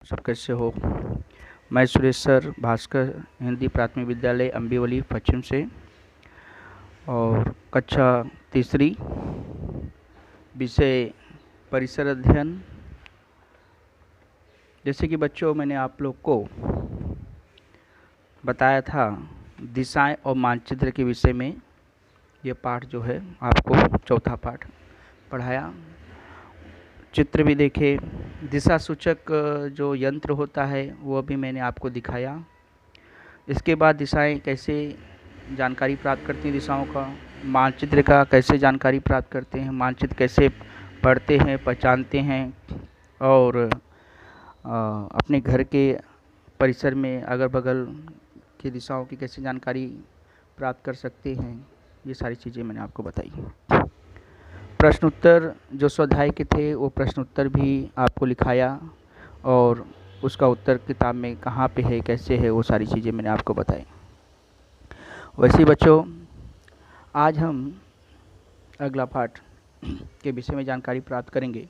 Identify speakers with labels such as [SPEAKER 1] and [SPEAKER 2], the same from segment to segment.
[SPEAKER 1] सब कैसे हो। मैं सुरेश सर भास्कर हिंदी प्राथमिक विद्यालय अम्बिवली पश्चिम से, और कक्षा तीसरी, विषय परिसर अध्ययन। जैसे कि बच्चों मैंने आप लोग को बताया था दिशाएं और मानचित्र के विषय में, ये पाठ जो है आपको चौथा पाठ पढ़ाया। चित्र भी देखे, दिशा सूचक जो यंत्र होता है वो भी मैंने आपको दिखाया। इसके बाद दिशाएं कैसे जानकारी प्राप्त करती हैं, दिशाओं का, मानचित्र का कैसे जानकारी प्राप्त करते हैं, मानचित्र कैसे पढ़ते हैं, पहचानते हैं, और अपने घर के परिसर में अगल बगल की दिशाओं की कैसे जानकारी प्राप्त कर सकते हैं, ये सारी चीज़ें मैंने आपको बताई। प्रश्न उत्तर जो स्वाध्याय के थे वो प्रश्न उत्तर भी आपको लिखाया, और उसका उत्तर किताब में कहाँ पे है, कैसे है, वो सारी चीज़ें मैंने आपको बताई। वैसे ही बच्चों आज हम अगला पाठ के विषय में जानकारी प्राप्त करेंगे।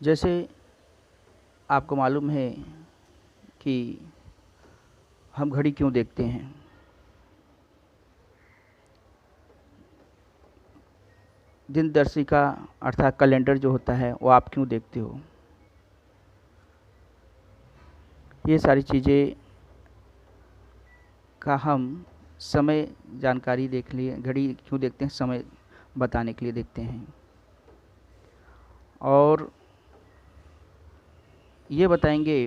[SPEAKER 1] जैसे आपको मालूम है कि हम घड़ी क्यों देखते हैं, दिन दर्शिका अर्थात कैलेंडर जो होता है वो आप क्यों देखते हो, ये सारी चीज़ें का हम समय जानकारी देख लिए। घड़ी क्यों देखते हैं, समय बताने के लिए देखते हैं। और ये बताएंगे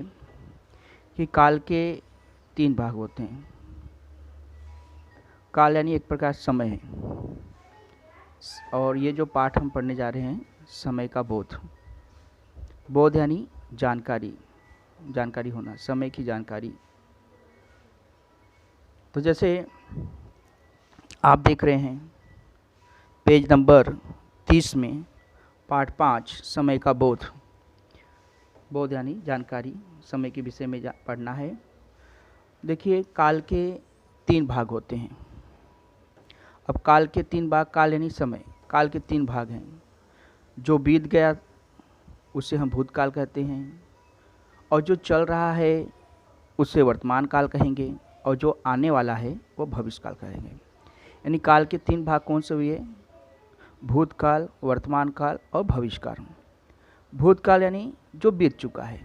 [SPEAKER 1] कि काल के 3 भाग होते हैं। काल यानी एक प्रकार समय है, और ये जो पाठ हम पढ़ने जा रहे हैं समय का बोध। बोध यानी जानकारी, जानकारी होना, समय की जानकारी। तो जैसे आप देख रहे हैं पेज नंबर 30 में पाठ 5 समय का बोध। बोध यानी जानकारी, समय के विषय में पढ़ना है। देखिए काल के 3 भाग होते हैं। अब काल के 3 भाग, काल यानी समय, काल के 3 भाग हैं। जो बीत गया उसे हम भूतकाल कहते हैं, और जो चल रहा है उसे वर्तमान काल कहेंगे, और जो आने वाला है वो भविष्य काल कहेंगे। यानी काल के 3 भाग कौन से हुए? भूतकाल, वर्तमान काल और भविष्य काल। भूतकाल यानी जो बीत चुका है,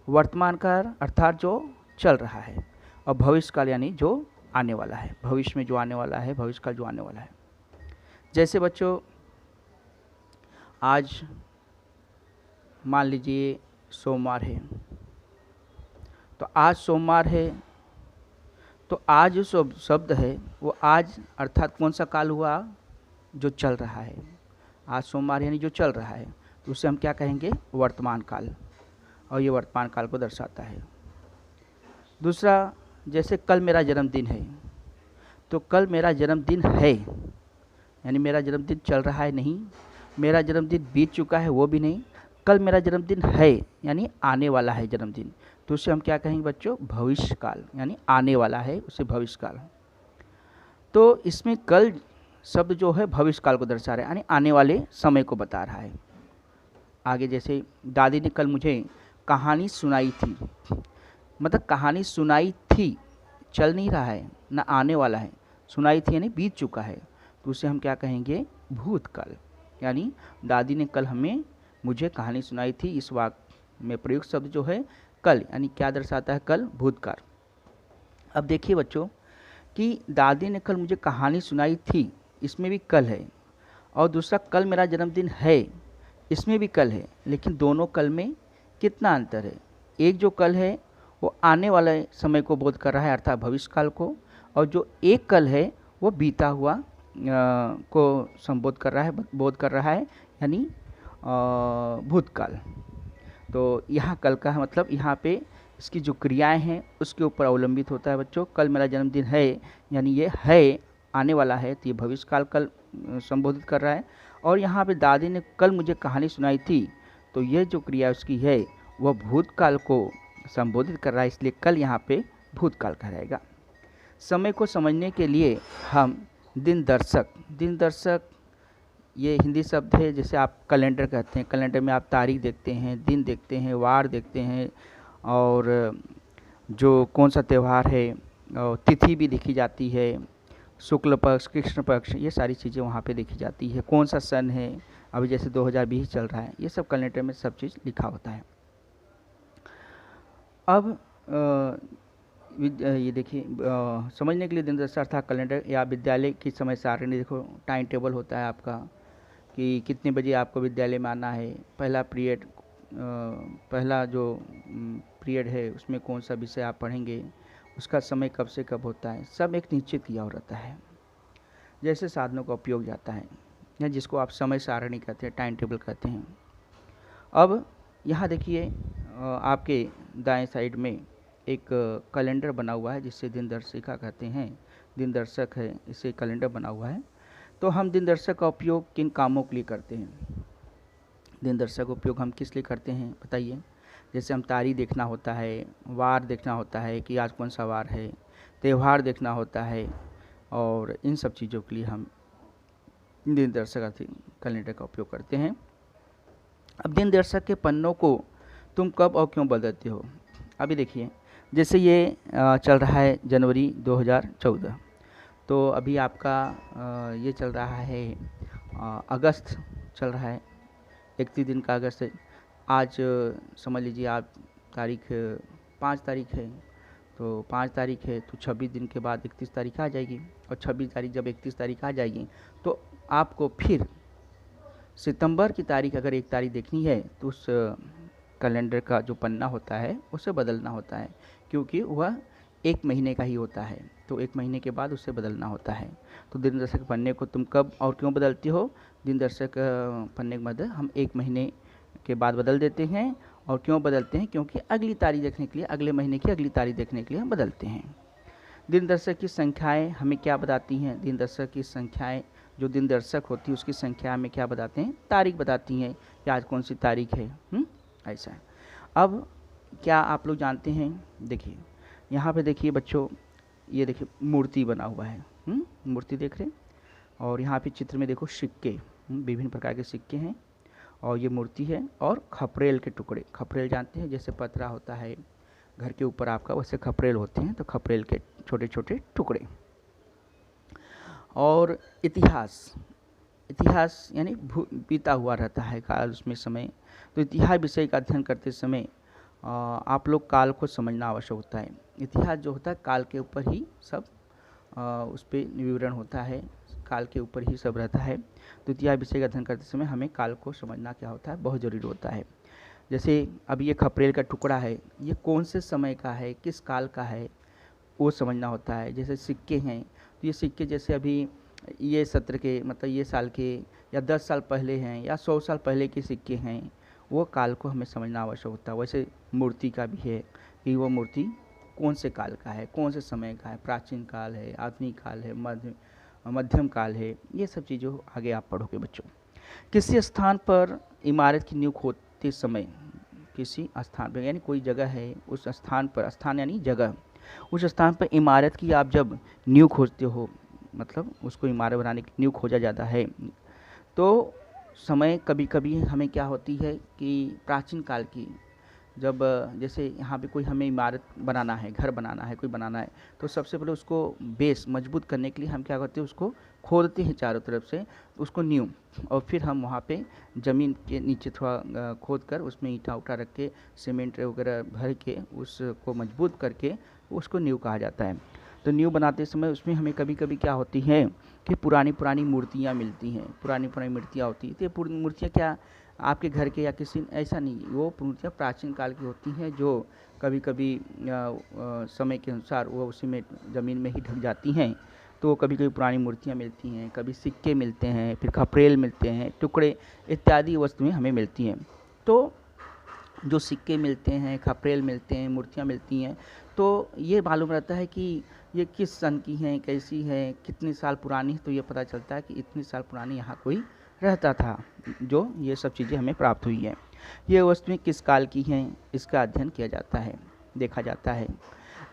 [SPEAKER 1] वर्तमान काल अर्थात जो चल रहा है, और भविष्य काल यानी जो आने वाला है, भविष्य में जो आने वाला है, भविष्य काल जो आने वाला है। जैसे बच्चों आज मान लीजिए सोमवार है, तो आज सोमवार है, तो आज जो शब्द है वो आज अर्थात कौन सा काल हुआ? जो चल रहा है। आज सोमवार यानी जो चल रहा है, तो उसे हम क्या कहेंगे? वर्तमान काल, और ये वर्तमान काल को दर्शाता है। दूसरा, जैसे कल मेरा जन्मदिन है, तो कल मेरा जन्मदिन है यानी मेरा जन्मदिन चल रहा है नहीं, मेरा जन्मदिन बीत चुका है वो भी नहीं, कल मेरा जन्मदिन है यानी आने वाला है जन्मदिन, तो उसे हम क्या कहेंगे बच्चों? भविष्य काल, यानी आने वाला है उसे भविष्य काल। तो इसमें कल शब्द जो है भविष्य काल को दर्शा रहा है, यानी आने वाले समय को बता रहा है। आगे जैसे दादी ने कल मुझे कहानी सुनाई थी, मतलब कहानी सुनाई थी, चल नहीं रहा है ना आने वाला है, सुनाई थी यानी बीत चुका है, तो उसे हम क्या कहेंगे? भूतकाल। यानी दादी ने कल मुझे कहानी सुनाई थी, इस वाक्य में प्रयुक्त शब्द जो है कल, यानी क्या दर्शाता है? कल, भूतकाल। अब देखिए बच्चों कि दादी ने कल मुझे कहानी सुनाई थी, इसमें भी कल है, और दूसरा कल मेरा जन्मदिन है, इसमें भी कल है, लेकिन दोनों कल में कितना अंतर है? एक जो कल है वो आने वाले समय को बोध कर रहा है अर्थात भविष्य काल को, और जो एक कल है वो बीता हुआ को संबोध कर रहा है, बोध कर रहा है, यानी भूतकाल। तो यहाँ कल का मतलब यहाँ पे इसकी जो क्रियाएं हैं उसके ऊपर अवलंबित होता है बच्चों। कल मेरा जन्मदिन है यानी ये है आने वाला है, तो ये भविष्य काल कल संबोधित कर रहा है। और यहाँ पे दादी ने कल मुझे कहानी सुनाई थी, तो ये जो क्रिया उसकी है वह भूतकाल को संबोधित कर रहा है, इसलिए कल यहाँ पे भूतकाल कहलाएगा। समय को समझने के लिए हम दिन दर्शक ये हिंदी शब्द है, जैसे आप कैलेंडर कहते हैं। कैलेंडर में आप तारीख देखते हैं, दिन देखते हैं, वार देखते हैं, और जो कौन सा त्यौहार है, और तिथि भी देखी जाती है, शुक्ल पक्ष, कृष्ण पक्ष, ये सारी चीज़ें वहाँ पे देखी जाती है। कौन सा सन है, अभी जैसे 2020 चल रहा है, ये सब कैलेंडर में सब चीज़ लिखा होता है। अब ये देखिए, समझने के लिए दिनदर्शिका अर्थात कैलेंडर या विद्यालय की समय सारणी। देखो टाइम टेबल होता है आपका कि कितने बजे आपको विद्यालय में आना है, पहला पीरियड, पहला जो पीरियड है उसमें कौन सा विषय आप पढ़ेंगे, उसका समय कब से कब होता है, सब एक निश्चित किया हो रहता है। जैसे साधनों का उपयोग जाता है, या जिसको आप समय सारणी कहते हैं, टाइम टेबल कहते हैं। अब यहाँ देखिए, आपके दाएं साइड में एक कैलेंडर बना हुआ है, जिससे दिनदर्शिका कहते हैं, दिनदर्शक है, इससे कैलेंडर बना हुआ है। तो हम दिनदर्शक का उपयोग किन कामों के लिए करते हैं? दिनदर्शक का उपयोग हम किस लिए करते हैं बताइए? जैसे हम तारीख देखना होता है, वार देखना होता है कि आज कौन सा वार है, त्यौहार देखना होता है, और इन सब चीज़ों के लिए हम दिनदर्शक कैलेंडर का उपयोग करते हैं। अब दिनदर्शक के पन्नों को तुम कब और क्यों बदलते हो? अभी देखिए, जैसे ये चल रहा है जनवरी 2014, तो अभी आपका ये चल रहा है अगस्त चल रहा है, 31 दिन का अगस्त है। आज समझ लीजिए आप तारीख 5 तारीख है, तो 5 तारीख है तो 26 दिन के बाद 31 तारीख आ जाएगी, और 26 तारीख जब 31 तारीख आ जाएगी तो आपको फिर सितंबर की तारीख अगर 1 तारीख देखनी है तो उस कैलेंडर का जो पन्ना होता है उसे बदलना होता है, क्योंकि वह 1 महीने का ही होता है, तो 1 महीने के बाद उसे बदलना होता है। तो दिनदर्शक पन्ने को तुम कब और क्यों बदलते हो? दिनदर्शक पन्ने के मध्य हम 1 महीने के बाद बदल देते हैं। और क्यों बदलते हैं? क्योंकि अगली तारीख देखने के लिए, अगले महीने की अगली तारीख देखने के लिए हम बदलते हैं। दिनदर्शक की संख्याएँ हमें क्या बताती हैं? दिनदर्शक की संख्याएँ, जो दिनदर्शक होती है उसकी संख्या हमें क्या बताते हैं? तारीख बताती हैं कि आज कौन सी तारीख है। ऐसा है। अब क्या आप लोग जानते हैं, देखिए यहाँ पे देखिए बच्चों, ये देखिए मूर्ति बना हुआ है, मूर्ति देख रहे हैं, और यहाँ पे चित्र में देखो सिक्के, विभिन्न प्रकार के सिक्के हैं, और ये मूर्ति है, और खपरेल के टुकड़े। खपरेल जानते हैं, जैसे पतरा होता है घर के ऊपर आपका, वैसे खपरेल होते हैं, तो खपरेल के छोटे छोटे टुकड़े। और इतिहास, इतिहास यानी बीता हुआ रहता है काल, उसमें समय। तो इतिहास विषय का अध्ययन करते समय आप लोग काल को समझना आवश्यक होता है। इतिहास जो होता है काल के ऊपर ही सब उस पर विवरण होता है, काल के ऊपर ही सब रहता है। तो इतिहास विषय का अध्ययन करते समय हमें काल को समझना क्या होता है, बहुत ज़रूरी होता है। जैसे अब ये खपरेल का टुकड़ा है, ये कौन से समय का है, किस काल का है, वो समझना होता है। जैसे सिक्के हैं, तो ये सिक्के जैसे अभी ये सत्र के, मतलब ये साल के, या 10 साल पहले हैं, या 100 साल पहले के सिक्के हैं, वो काल को हमें समझना आवश्यक होता है। वैसे मूर्ति का भी है कि वो मूर्ति कौन से काल का है, कौन से समय का है, प्राचीन काल है, आधुनिक काल है, मध्यम काल है, ये सब चीज़ों आगे आप पढ़ोगे बच्चों। किसी स्थान पर इमारत की नींव खोदते समय, किसी स्थान पर यानी कोई जगह है, उस स्थान पर, स्थान यानी जगह, उस स्थान पर इमारत की आप जब नींव खोदते हो, मतलब उसको इमारत बनाने की नींव खोजा जाता है, तो समय कभी कभी हमें क्या होती है कि प्राचीन काल की, जब जैसे यहाँ पे कोई हमें इमारत बनाना है, घर बनाना है, कोई बनाना है, तो सबसे पहले उसको बेस मजबूत करने के लिए हम क्या करते हैं, उसको खोदते हैं चारों तरफ से, उसको नींव, और फिर हम वहाँ पे ज़मीन के नीचे थोड़ा खोद कर उसमें ईंटा उठा रख के, सीमेंट वगैरह भर के उसको मजबूत करके उसको नींव कहा जाता है। तो नींव बनाते समय उसमें हमें कभी कभी क्या होती है कि पुरानी पुरानी मूर्तियाँ मिलती हैं, पुरानी पुरानी मूर्तियाँ होती हैं। तो ये मूर्तियाँ क्या आपके घर के या किसी, ऐसा नहीं, वो मूर्तियाँ प्राचीन काल की होती हैं, जो कभी कभी समय के अनुसार वो उसी में ज़मीन में ही ढक जाती हैं। तो कभी कभी पुरानी मूर्तियाँ मिलती हैं, कभी सिक्के मिलते हैं, फिर खपरेल मिलते हैं, टुकड़े इत्यादि वस्तुएं हमें मिलती हैं। तो जो सिक्के मिलते हैं, खपरेल मिलते हैं, मूर्तियाँ मिलती हैं, तो ये मालूम रहता है कि ये किस सन की हैं, कैसी हैं, कितने साल पुरानी है। तो ये पता चलता है कि इतने साल पुरानी यहाँ कोई रहता था, जो ये सब चीज़ें हमें प्राप्त हुई हैं। ये वस्तुएं किस काल की हैं, इसका अध्ययन किया जाता है, देखा जाता है।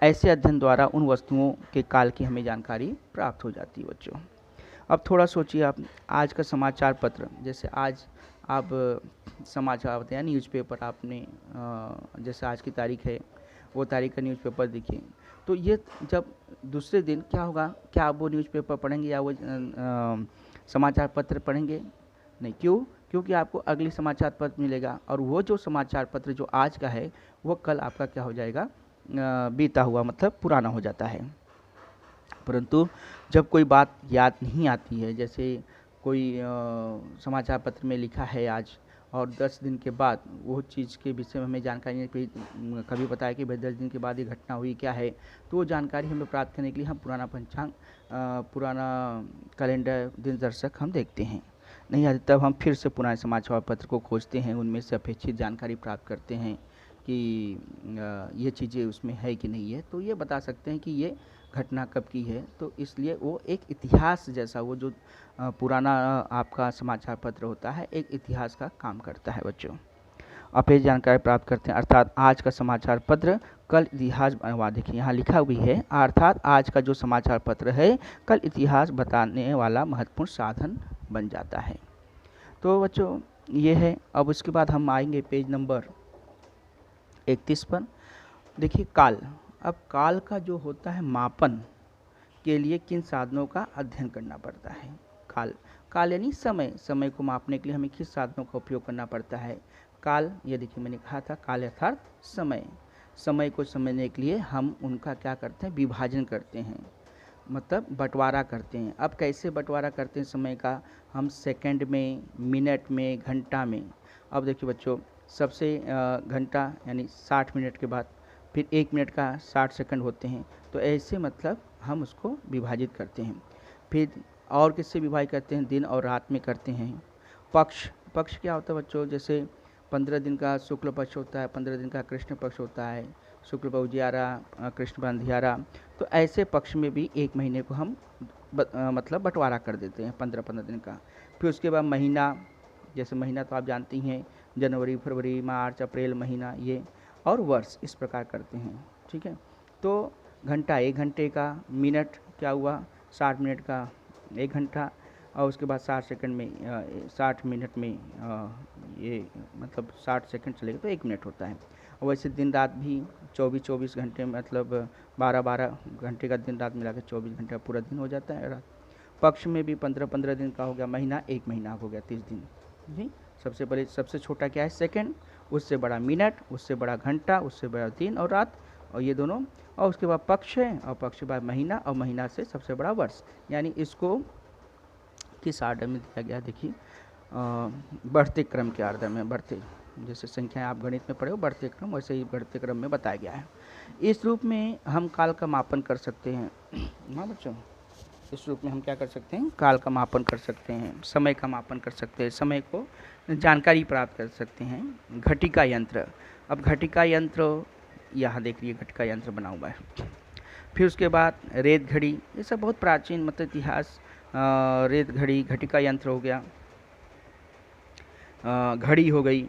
[SPEAKER 1] ऐसे अध्ययन द्वारा उन वस्तुओं के काल की हमें जानकारी प्राप्त हो जाती है बच्चों। अब थोड़ा सोचिए आप, आज का समाचार पत्र, जैसे आज आप समाचार होते हैं न्यूज़पेपर, आपने जैसे आज की तारीख है वो तारीख का न्यूज़पेपर देखिए, तो ये जब दूसरे दिन क्या होगा, क्या आप वो न्यूज़पेपर पढ़ेंगे या वो समाचार पत्र पढ़ेंगे? नहीं। क्यों? क्योंकि आपको अगली समाचार पत्र मिलेगा, और वो जो समाचार पत्र जो आज का है वो कल आपका क्या हो जाएगा, बीता हुआ, मतलब पुराना हो जाता है। परंतु जब कोई बात याद नहीं आती है, जैसे कोई समाचार पत्र में लिखा है आज, और 10 दिन के बाद वो चीज़ के विषय में हमें जानकारी कभी बताया कि भाई 10 दिन के बाद ये घटना हुई क्या है, तो वो जानकारी हमें प्राप्त करने के लिए हम पुराना पंचांग, पुराना कैलेंडर, दिन दर्शक हम देखते हैं। नहीं आती तब हम फिर से पुराने समाचार पत्र को खोजते हैं, उनमें से अपेक्षित जानकारी प्राप्त करते हैं कि ये चीज़ें उसमें है कि नहीं है, तो ये बता सकते हैं कि ये घटना कब की है। तो इसलिए वो एक इतिहास जैसा, वो जो पुराना आपका समाचार पत्र होता है एक इतिहास का काम करता है बच्चों। अपेक्षित जानकारी प्राप्त करते हैं, अर्थात आज का समाचार पत्र कल इतिहास बनवा, देखिए यहाँ लिखा हुई है, अर्थात आज का जो समाचार पत्र है कल इतिहास बताने वाला महत्वपूर्ण साधन बन जाता है। तो बच्चों ये है। अब उसके बाद हम आएंगे पेज नंबर 31 पर। देखिए काल, अब काल का जो होता है मापन के लिए किन साधनों का अध्ययन करना पड़ता है? काल, काल यानी समय, समय को मापने के लिए हमें किस साधनों का उपयोग करना पड़ता है? काल, ये देखिए मैंने कहा था काल अर्थात समय, समय को समझने के लिए हम उनका क्या करते हैं, विभाजन करते हैं, मतलब बंटवारा करते हैं। अब कैसे बंटवारा करते हैं समय का? हम सेकंड में, मिनट में, घंटा में। अब देखिए बच्चों, सबसे घंटा यानी 60 मिनट के बाद फिर 1 मिनट का 60 सेकंड होते हैं, तो ऐसे मतलब हम उसको विभाजित करते हैं। फिर और किससे विभाजित करते हैं? दिन और रात में करते हैं। पक्ष, पक्ष क्या होता है बच्चों? जैसे 15 दिन का शुक्ल पक्ष होता है, 15 दिन का कृष्ण पक्ष होता है, शुक्ल पक्ष उजियारा, कृष्ण अंधियारा। तो ऐसे पक्ष में भी 1 महीने को हम मतलब बंटवारा कर देते हैं 15-15 दिन का। फिर उसके बाद महीना, जैसे महीना तो आप जानती हैं, जनवरी, फरवरी, मार्च, अप्रैल महीना ये, और वर्ष इस प्रकार करते हैं। ठीक है। तो घंटा 1 घंटे का, मिनट क्या हुआ 60 मिनट का 1 घंटा, और उसके बाद 60 सेकंड में 60 मिनट में ये मतलब 60 सेकंड चलेगा तो 1 मिनट होता है। और वैसे दिन रात भी 24-24 घंटे, मतलब 12-12 घंटे का दिन रात मिला के 24 घंटे का पूरा दिन हो जाता है रात। पक्ष में भी 15-15 दिन का हो गया, महीना 1 महीना हो गया 30 दिन। जी, सबसे पहले सबसे छोटा क्या है? सेकंड, उससे बड़ा मिनट, उससे बड़ा घंटा, उससे बड़ा दिन और रात, और ये दोनों, और उसके बाद पक्ष है, और पक्ष के बाद महीना, और महीना से सबसे बड़ा वर्ष। यानी इसको किस आर्डर में दिया गया? देखिए बढ़ते क्रम के आर्डर में, बढ़ते, जैसे संख्याएं आप गणित में पढ़े हो बढ़ते क्रम, वैसे ही बढ़ते क्रम में बताया गया है। इस रूप में हम काल का मापन कर सकते हैं। हाँ बच्चों, इस रूप में हम क्या कर सकते हैं? काल का मापन कर सकते हैं, समय का मापन कर सकते हैं, समय को जानकारी प्राप्त कर सकते हैं। घटिका यंत्र, अब घटिका यंत्र यहाँ देख लीजिए, घटिका यंत्र बना हुआ है। फिर उसके बाद रेत घड़ी, ये सब बहुत प्राचीन मतलब इतिहास। रेत घड़ी, घटिका यंत्र हो गया, घड़ी हो गई,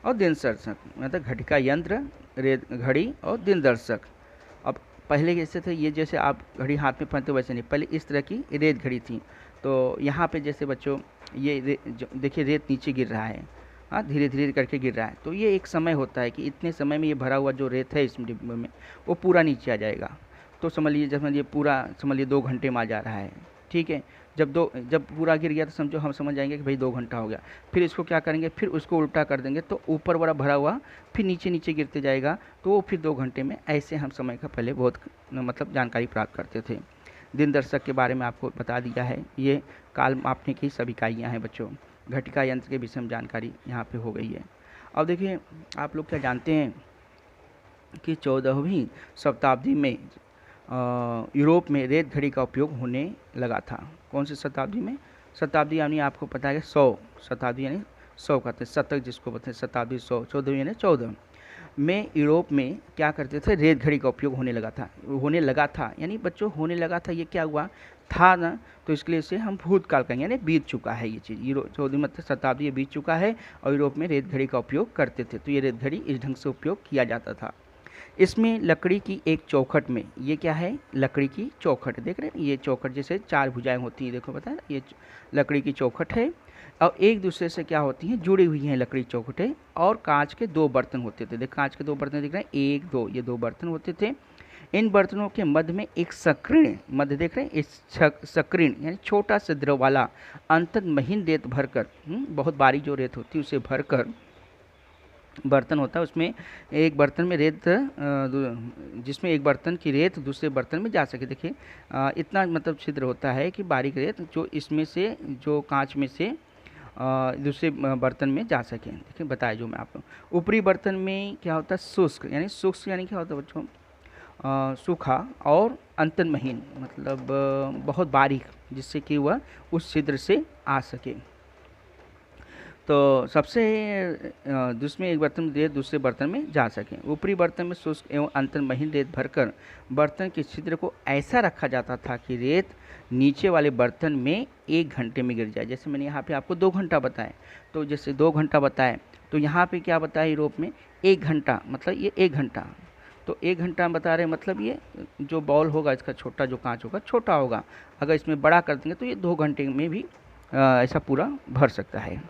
[SPEAKER 1] और दिन दर्शक, मतलब घटिका यंत्र, रेत घड़ी और दिन दर्शक। अब पहले कैसे थे ये, जैसे आप घड़ी हाथ में पहनते वैसे नहीं, पहले इस तरह की रेत घड़ी थी। तो यहाँ पे जैसे बच्चों ये देखिए रेत नीचे गिर रहा है, हाँ धीरे धीरे करके गिर रहा है, तो ये एक समय होता है कि इतने समय में ये भरा हुआ जो रेत है इस डिब्बे में वो पूरा नीचे आ जाएगा। तो समझ लीजिए, जब ये पूरा समझ लीजिए 2 घंटे में आ जा रहा है। ठीक है, जब पूरा गिर गया तो समझो हम समझ जाएंगे कि भाई 2 घंटा हो गया। फिर इसको क्या करेंगे, फिर उसको उल्टा कर देंगे, तो ऊपर वाला भरा हुआ फिर नीचे नीचे गिरते जाएगा, तो वो फिर 2 घंटे में। ऐसे हम समय का पहले बहुत मतलब जानकारी प्राप्त करते थे। दिन दर्शक के बारे में आपको बता दिया है, ये काल मापने की सब इकाइयाँ हैं बच्चों। घटिका यंत्र के विषय में जानकारी यहाँ पे हो गई है। अब देखिए, आप लोग क्या जानते हैं कि 14वीं शताब्दी में यूरोप में रेत घड़ी का उपयोग होने लगा था। कौन सी शताब्दी में? शताब्दी यानी आपको पता है 100, शताब्दी यानी 100 कहते हैं, शतक जिसको बोलते हैं, शताब्दी 100, 14वीं यानी 14 में यूरोप में क्या करते थे, रेत घड़ी का उपयोग होने लगा था यानी बच्चों होने लगा था, ये क्या हुआ था ना, तो इसके लिए से हम भूतकाल कहेंगे, यानी बीत चुका है ये चीज़। 14वीं मतलब शताब्दी बीत चुका है और यूरोप में रेत घड़ी का उपयोग करते थे, तो ये रेत घड़ी इस ढंग से उपयोग किया जाता था। इसमें लकड़ी की एक चौखट में, ये क्या है, लकड़ी की चौखट, देख रहे हैं ये चौखट जैसे 4 भुजाएं होती हैं, देखो पता है ये लकड़ी की चौखट है और एक दूसरे से क्या होती हैं, जुड़ी हुई हैं लकड़ी चौखटें। और कांच के 2 बर्तन होते थे, देख कांच के 2 बर्तन दिख रहे हैं, 1 2, ये 2 बर्तन होते थे। इन बर्तनों के मध्य में एक सक्रिण, मध्य देख रहे हैं, इस सक्रिण यानी छोटा सा द्रव वाला अंतत महीन रेत भरकर, बहुत बारीक जो रेत होती है उसे भरकर बर्तन होता है, उसमें एक बर्तन में रेत, जिसमें एक बर्तन की रेत दूसरे बर्तन में जा सके। देखिए इतना मतलब छिद्र होता है कि बारीक रेत जो इसमें से, जो कांच में से दूसरे बर्तन में जा सके। देखिए बताया जो मैं आपको, ऊपरी बर्तन में क्या होता है, शुष्क, यानी शुष्क यानी क्या होता है बच्चों, सूखा, और अंतन महीन मतलब बहुत बारीक, जिससे कि वह उस छिद्र से आ सके। तो सबसे जिसमें एक बर्तन में रेत दूसरे बर्तन में जा सके। ऊपरी बर्तन में शुष्क एवं अंतन महीन रेत भरकर बर्तन के छिद्र को ऐसा रखा जाता था कि रेत नीचे वाले बर्तन में 1 घंटे में गिर जाए। जैसे मैंने यहाँ पे आपको 2 घंटा बताया, तो जैसे 2 घंटा बताए, तो यहाँ पे क्या बताया यूरोप में 1 घंटा, मतलब ये 1 घंटा, तो 1 घंटा बता रहे, मतलब ये जो बॉल होगा इसका छोटा जो कांच होगा छोटा होगा, अगर इसमें बड़ा कर देंगे तो ये 2 घंटे में भी ऐसा पूरा भर सकता है।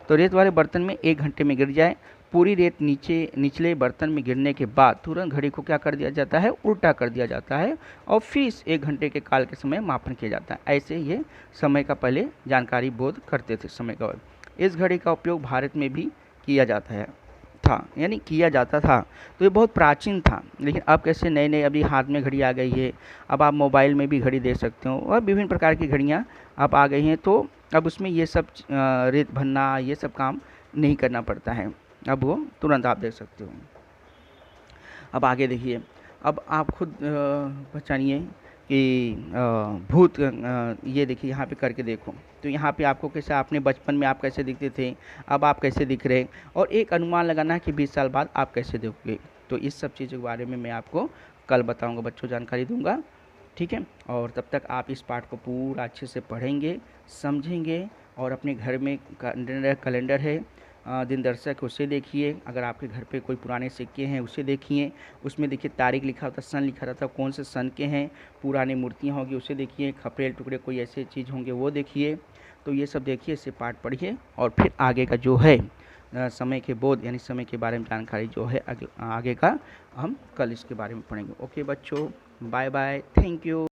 [SPEAKER 1] तो रेत वाले बर्तन में 1 घंटे में गिर जाए। पूरी रेत निचले बर्तन में गिरने के बाद तुरंत घड़ी को क्या कर दिया जाता है, उल्टा कर दिया जाता है और फिर इस 1 घंटे के काल के समय मापन किया जाता है। ऐसे ये समय का पहले जानकारी बोध करते थे समय का। इस घड़ी का उपयोग भारत में भी किया जाता है था, यानी किया जाता था, तो ये बहुत प्राचीन था। लेकिन अब कैसे नए नए अभी हाथ में घड़ी आ गई है, अब आप मोबाइल में भी घड़ी देख सकते हो और विभिन्न प्रकार की घड़ियाँ अब आ गई हैं, तो अब उसमें ये सब रेत भरना ये सब काम नहीं करना पड़ता है, अब वो तुरंत आप देख सकते हो। अब आगे देखिए, अब आप खुद पहचानिए कि भूत, ये देखिए यहाँ पे करके देखो, तो यहाँ पे आपको कैसे, आपने बचपन में आप कैसे दिखते थे, अब आप कैसे दिख रहे, और एक अनुमान लगाना है कि 20 साल बाद आप कैसे दिखोगे। तो इस सब चीज़ों के बारे में मैं आपको कल बताऊँगा बच्चों, जानकारी दूँगा, ठीक है। और तब तक आप इस पाठ को पूरा अच्छे से पढ़ेंगे, समझेंगे, और अपने घर में कैलेंडर है दिन दर्शक, उसे देखिए। अगर आपके घर पे कोई पुराने सिक्के हैं उसे देखिए, उसमें देखिए तारीख लिखा होता, सन लिखा रहता, कौन से सन के हैं। पुरानी मूर्तियाँ होंगी उसे देखिए, खपरेल टुकड़े कोई ऐसे चीज़ होंगे वो देखिए। तो ये सब देखिए, इससे पाठ पढ़िए, और फिर आगे का जो है समय के बोध यानी समय के बारे में जानकारी जो है आगे का हम कल इसके बारे में पढ़ेंगे। ओके बच्चों, बाय बाय, थैंक यू।